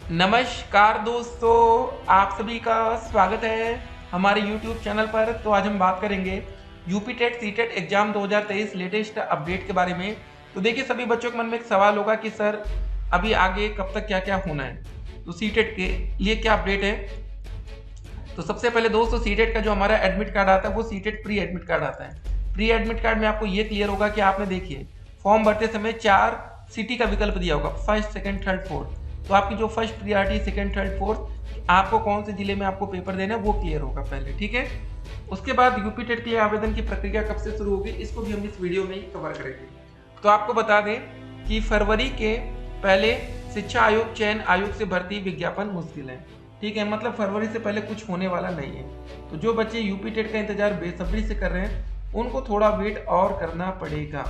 नमस्कार दोस्तों, आप सभी का स्वागत है हमारे YouTube चैनल पर। तो आज हम बात करेंगे UP TET C TET exam 2023 latest update के बारे में। तो देखिए, सभी बच्चों के मन में एक सवाल होगा कि सर अभी आगे कब तक क्या क्या होना है, तो सी टेट के लिए क्या अपडेट है। तो सबसे पहले दोस्तों, सी टेट का जो हमारा एडमिट कार्ड आता है वो C TET pre admit card आता है। प्री एडमिट कार्ड में आपको ये क्लियर होगा कि आपने देखिए फॉर्म भरते समय 4 सिटी का विकल्प दिया होगा, फर्स्ट सेकंड थर्ड फोर्थ। तो आपकी जो first priority second third fourth आपको कौन से जिले में आपको पेपर देना है वो क्लियर होगा पहले, ठीक है। उसके बाद यूपी टेट के लिए आवेदन की प्रक्रिया कब से शुरू होगी, इसको भी हम इस वीडियो में ही कवर करेंगे। तो आपको बता दें कि फरवरी के पहले शिक्षा आयोग चयन आयोग से भर्ती विज्ञापन मुश्किल है, ठीक है। मतलब फरवरी से पहले कुछ होने वाला नहीं है। तो जो बच्चे यूपी टेट का इंतजार बेसब्री से कर रहे हैं उनको थोड़ा वेट और करना पड़ेगा,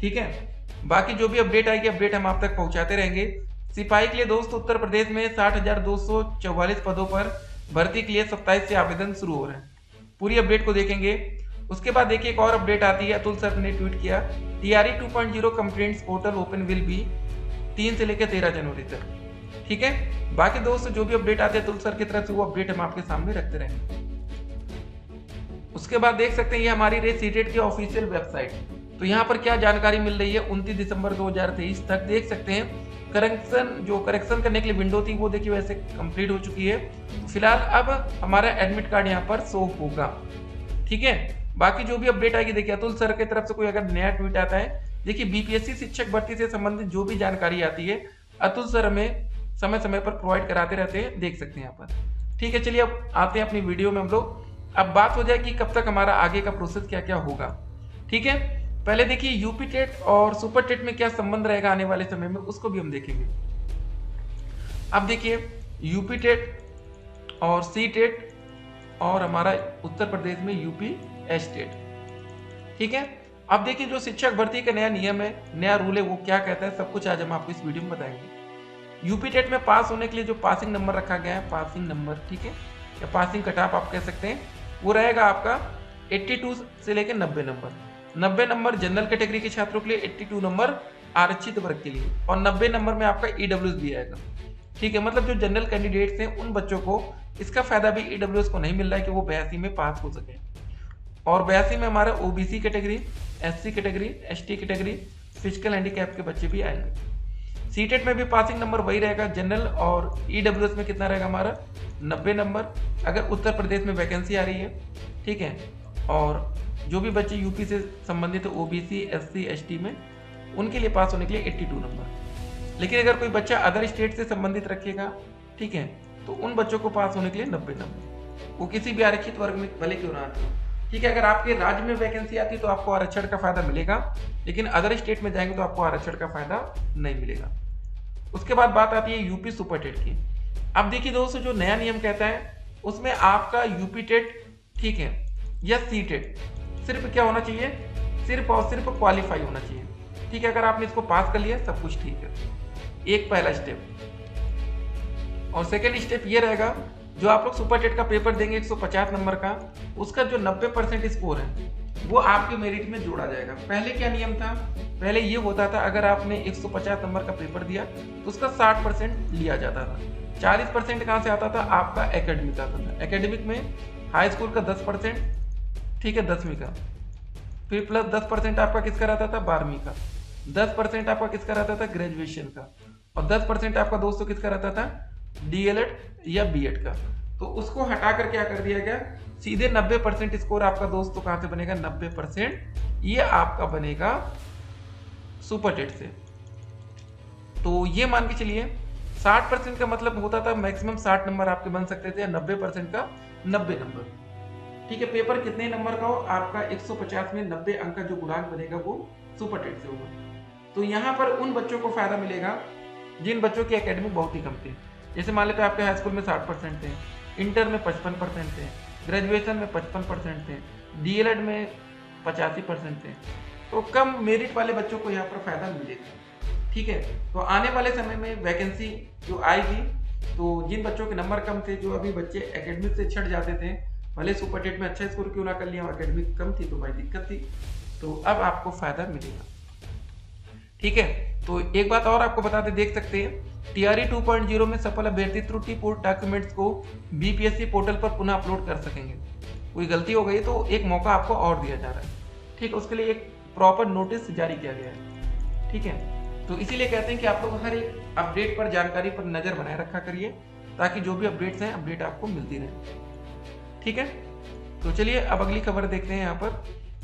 ठीक है। बाकी जो भी अपडेट आएगी अपडेट हम आप तक पहुंचाते रहेंगे। सिपाही के लिए दोस्तों उत्तर प्रदेश में 60,244 पदों पर भर्ती के लिए 27 से आवेदन शुरू हो रहे हैं। पूरी अपडेट को देखेंगे। उसके बाद देखिए एक और अपडेट आती है, अतुल सर ने ट्वीट किया, TRE 2.0 complaints portal open will be 3 से लेकर 13 जनवरी तक, ठीक है। बाकी दोस्तों जो भी अपडेट आते हैं अतुल सर की तरफ से वो अपडेट हम आपके सामने रखते रहेंगे। उसके बाद देख सकते हैं ये हमारी रही सीटेट की ऑफिशियल वेबसाइट। तो यहाँ पर क्या जानकारी मिल रही है 29 दिसंबर 2023 तक देख सकते हैं। करेक्शन करने के लिए विंडो थी वो देखिए वैसे कंप्लीट हो चुकी है। फिलहाल अब हमारा एडमिट कार्ड यहाँ पर शो होगा, ठीक है। बाकी जो भी अपडेट आएगी देखिए अतुल सर की तरफ से कोई अगर नया ट्वीट आता है, देखिए बीपीएससी शिक्षक भर्ती से संबंधित जो भी जानकारी आती है अतुल सर हमें समय समय पर प्रोवाइड कराते रहते हैं, देख सकते हैं यहाँ पर, ठीक है। चलिए अब आते हैं अपनी वीडियो में हम लोग। अब बात हो जाए कि कब तक हमारा आगे का प्रोसेस क्या क्या होगा, ठीक है। पहले देखिए यूपी टेट और सुपर टेट में क्या संबंध रहेगा आने वाले समय में, उसको भी हम देखेंगे। अब देखिए यूपी टेट और सी टेट और हमारा उत्तर प्रदेश में यूपी एस टेट, ठीक है। अब देखिए जो शिक्षक भर्ती का नया नियम है, नया रूल है, वो क्या कहता है, सब कुछ आज हम आपको इस वीडियो में बताएंगे। यूपी टेट में पास होने के लिए जो पासिंग नंबर रखा गया है, पासिंग नंबर, ठीक है, या पासिंग कट ऑफ आप कह सकते हैं, वो रहेगा आपका 82 से लेकर 90 नंबर। 90 नंबर जनरल कैटेगरी के छात्रों के लिए, 82 नंबर आरक्षित वर्ग के लिए, और 90 नंबर में आपका ईडब्ल्यूएस भी आएगा, ठीक है। मतलब जो जनरल कैंडिडेट्स हैं उन बच्चों को इसका फायदा भी ईडब्ल्यूएस को नहीं मिल रहा है कि वो 82 में पास हो सके। और 82 में हमारा OBC category, SC category, ST category, physical handicap के बच्चे भी आएंगे। सीटेट में भी पासिंग नंबर वही रहेगा, जनरल और ईडब्ल्यूएस में कितना रहेगा हमारा 90 नंबर अगर उत्तर प्रदेश में वैकेंसी आ रही है, ठीक है। और जो भी बच्चे यूपी से संबंधित है ओबीसी, एससी, एसटी में, उनके लिए पास होने के लिए 82 नंबर। लेकिन अगर कोई बच्चा अदर स्टेट से संबंधित रखेगा, ठीक है, तो उन बच्चों को पास होने के लिए 90 नंबर, वो किसी भी आरक्षित वर्ग में भले क्यों ना आते, ठीक है। अगर आपके राज्य में वैकेंसी आती है तो आपको आरक्षण का फायदा मिलेगा, लेकिन अदर स्टेट में जाएंगे तो आपको आरक्षण का फायदा नहीं मिलेगा। उसके बाद बात आती है यूपी सुपर टेट की। अब देखिए दोस्तों जो नया नियम कहता है उसमें आपका यूपी टेट, ठीक है, या सी टेट सिर्फ क्या होना चाहिए, सिर्फ और सिर्फ क्वालिफाई होना चाहिए, ठीक है। अगर आपने इसको पास कर लिया सब कुछ ठीक है, एक पहला स्टेप। और सेकेंड स्टेप ये रहेगा, जो आप लोग सुपर टेट का पेपर देंगे 150 नंबर का, उसका जो 90% स्कोर है वो आपके मेरिट में जोड़ा जाएगा। पहले क्या नियम था, पहले ये होता था अगर आपने 150 नंबर का पेपर दिया तो उसका 60% लिया जाता था। 40% कहाँ से आता था, आपका एकेडमिक आता था। एकेडमिक में हाई स्कूल का 10%, ठीक है, 10वीं का, फिर प्लस 10% आपका किसका रहता था, 12वीं का, 10% आपका किसका रहता था, ग्रेजुएशन का, और 10% आपका दोस्तों किसका रहता था, डीएलएड या बीएड का। तो उसको हटाकर क्या कर दिया गया, सीधे 90% स्कोर आपका दोस्तों कहां से बनेगा, 90% ये आपका बनेगा सुपर टेट से। तो ये मान के चलिए 60% का मतलब होता था मैक्सिमम 60 नंबर आपके बन सकते थे, 90% का 90 नंबर, ठीक है। पेपर कितने नंबर का हो, आपका 150 में 90 अंक का जो गुणांक बनेगा वो सुपर टेट से होगा। तो यहाँ पर उन बच्चों को फायदा मिलेगा जिन बच्चों की एकेडमिक बहुत ही कम थी। जैसे मान लेते हैं आपके हाई स्कूल में 60% थे, इंटर में 55% थे, ग्रेजुएशन में 55% थे, डीएलएड में 85% थे। तो कम मेरिट वाले बच्चों को यहाँ पर फायदा मिलेगा, ठीक है। तो आने वाले समय में वैकेंसी जो आएगी, तो जिन बच्चों के नंबर कम थे, जो अभी बच्चे एकेडमिक से छट जाते थे, भले सुपर टेट में अच्छा स्कोर क्यों ना कर लिया, एकेडमिक कम थी तो भाई दिक्कत थी, तो अब आपको फायदा मिलेगा, ठीक है। तो एक बात और आपको बताते देख सकते हैं टीआरई 2.0 में सफल अभ्यर्थी त्रुटिपूर्ण डॉक्यूमेंट्स को बीपीएससी पोर्टल पर पुनः अपलोड कर सकेंगे। कोई गलती हो गई तो एक मौका आपको और दिया जा रहा है, ठीक है। उसके लिए एक प्रॉपर नोटिस जारी किया गया है, ठीक है। तो इसीलिए कहते हैं कि आप लोग हर एक अपडेट पर, जानकारी पर नजर बनाए रखा करिए, ताकि जो भी अपडेट्स हैं अपडेट आपको मिलती रहे, ठीक है। तो चलिए अब अगली खबर देखते हैं। यहाँ पर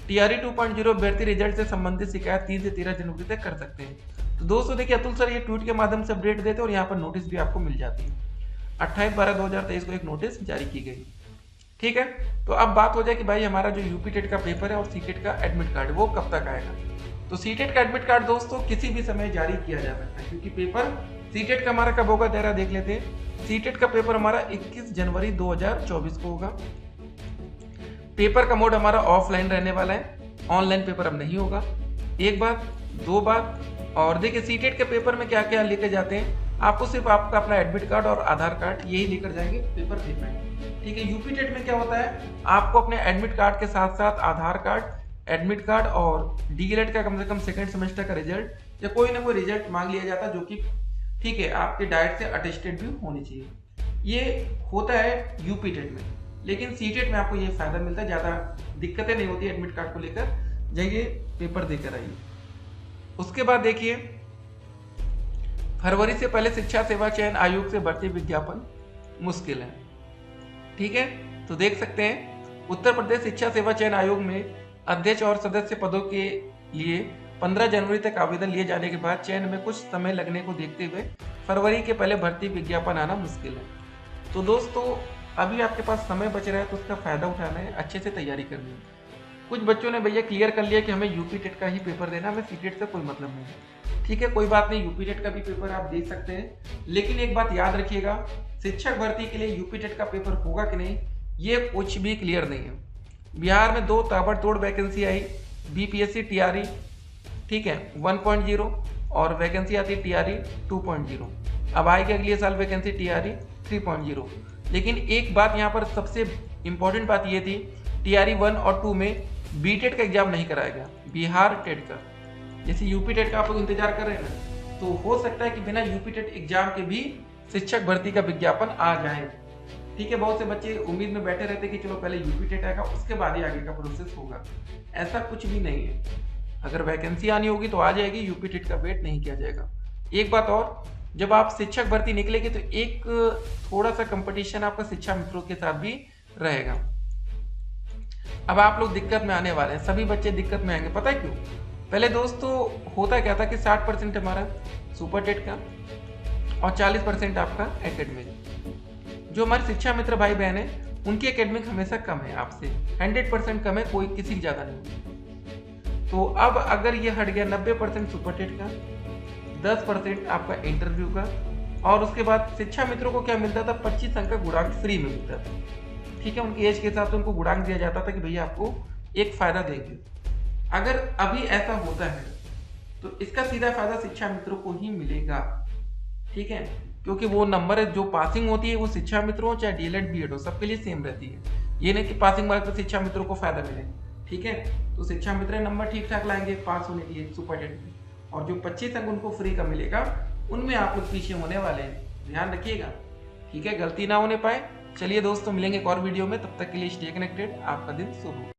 टीआरई 2.0 अभ्यर्थी रिजल्ट से संबंधित शिकायत 3 से 13 जनवरी तक कर सकते हैं। तो दोस्तों देखिए, अतुल सर ये ट्वीट के माध्यम से अपडेट देते हैं और यहाँ पर नोटिस भी आपको मिल जाती है। 28/12/2023 को एक नोटिस जारी की गई, ठीक है। तो अब बात हो जाए कि भाई हमारा जो यूपी टेट का पेपर है और सीटेट का एडमिट कार्ड वो कब तक आएगा। तो सीटेट का एडमिट कार्ड दोस्तों किसी भी समय जारी किया जा सकता है, क्योंकि पेपर सीटेट का हमारा कब होगा दायरा देख लेते हैं। सीटेट का पेपर हमारा 21 जनवरी 2024 को होगा। पेपर का मोड हमारा ऑफलाइन रहने वाला है, ऑनलाइन पेपर अब नहीं होगा। एक बात, दो बात और देखिए, सीटेट के पेपर में क्या क्या लेकर जाते हैं, आपको सिर्फ आपका अपना एडमिट कार्ड और आधार कार्ड यही लेकर जाएंगे पेपर देने, ठीक है। यूपी टेट में क्या होता है, आपको अपने एडमिट कार्ड के साथ साथ आधार कार्ड, एडमिट कार्ड और डीएलएड का कम से कम सेकंड सेमेस्टर का रिजल्ट या कोई ना कोई रिजल्ट मांग लिया जाता है, जो कि ठीक है आपके डाइट से अटेस्टेड भी होनी चाहिए। ये होता है यूपी टेट में, लेकिन सीटेट में आपको ये फायदा मिलता है, ज्यादा दिक्कतें नहीं होती एडमिट कार्ड को लेकर, जाइए पेपर देकर आइए। उसके बाद देखिए, फरवरी से पहले शिक्षा सेवा चयन आयोग से भर्ती विज्ञापन मुश्किल है, ठीक है। तो देख सकते हैं, उत्तर प्रदेश शिक्षा सेवा चयन आयोग में अध्यक्ष और सदस्य पदों के लिए 15 जनवरी तक आवेदन लिए जाने के बाद चयन में कुछ समय लगने को देखते हुए फरवरी के पहले भर्ती विज्ञापन आना मुश्किल है। तो दोस्तों अभी आपके पास समय बच रहा है, तो उसका फायदा उठाना है, अच्छे से तैयारी करनी है। कुछ बच्चों ने भैया क्लियर कर लिया कि हमें यूपी टेट का ही पेपर देना, हमें सीटेट से कोई मतलब नहीं है, ठीक है। कोई बात नहीं, यूपी टेट का भी पेपर आप दे सकते हैं, लेकिन एक बात याद रखिएगा, शिक्षक भर्ती के लिए यूपी टेट का पेपर होगा कि नहीं ये कुछ भी क्लियर नहीं है। बिहार में 2 ताबड़तोड़ वैकेंसी आई, बीपीएससी टीआरई, ठीक है 1.0 और वैकेंसी आती है टीआरई 2.0। अब आएगी अगले साल वैकेंसी टीआरई 3.0। लेकिन एक बात यहाँ पर सबसे इंपॉर्टेंट बात ये थी, टीआरई 1 और 2 में बीटेट का एग्जाम नहीं कराया गया, बिहार टेट का। जैसे यूपी टेट का आप लोग इंतजार कर रहे हैं ना, तो हो सकता है कि बिना यूपी टेट एग्जाम के भी शिक्षक भर्ती का विज्ञापन आ जाए, ठीक है। बहुत से बच्चे उम्मीद में बैठे रहते कि चलो पहले यूपी टेट आएगा उसके बाद ही आगे का प्रोसेस होगा, ऐसा कुछ भी नहीं है। अगर वैकेंसी आनी होगी तो आ जाएगी, यूपी टेट का वेट नहीं किया जाएगा। एक बात और, जब आप शिक्षक भर्ती निकलेगी तो एक थोड़ा सा कंपटीशन आपका शिक्षा मित्रों के साथ भी रहेगा। अब आप लोग दिक्कत में आने वाले हैं, सभी बच्चे दिक्कत में आएंगे, पता है क्यों? पहले दोस्तों होता क्या था कि 60% हमारा सुपर टेट का और 40% आपका एकेडमिक। जो हमारे शिक्षा मित्र भाई बहन है उनकी एकेडमिक हमेशा कम है, आपसे 100% कम है, कोई किसी की ज्यादा नहीं। तो अब अगर ये हट गया 90% सुपर टेट का, 10% आपका इंटरव्यू का, और उसके बाद शिक्षा मित्रों को क्या मिलता था, 25 अंक का गुणांक फ्री में मिलता था, ठीक है। उनकी एज के हिसाब से उनको गुणांक दिया जाता था कि भैया आपको एक फायदा देंगे। अगर अभी ऐसा होता है तो इसका सीधा फायदा शिक्षा मित्रों को ही मिलेगा, ठीक है, क्योंकि वो नंबर जो पासिंग होती है वो शिक्षा मित्रों हो चाहे डीएलएड बीएड हो सबके लिए सेम रहती है। ये नहीं कि पासिंग मार्क पर शिक्षा मित्रों को फायदा मिले, ठीक है। तो शिक्षा मित्र नंबर ठीक ठाक लाएंगे पास होने के लिए सुपर टेट में, और जो 25 अंक उनको फ्री का मिलेगा उनमें आप लोग पीछे होने वाले हैं, ध्यान रखिएगा, ठीक है, गलती ना होने पाए। चलिए दोस्तों मिलेंगे एक और वीडियो में, तब तक के लिए स्टे कनेक्टेड, आपका दिन शुभ हो।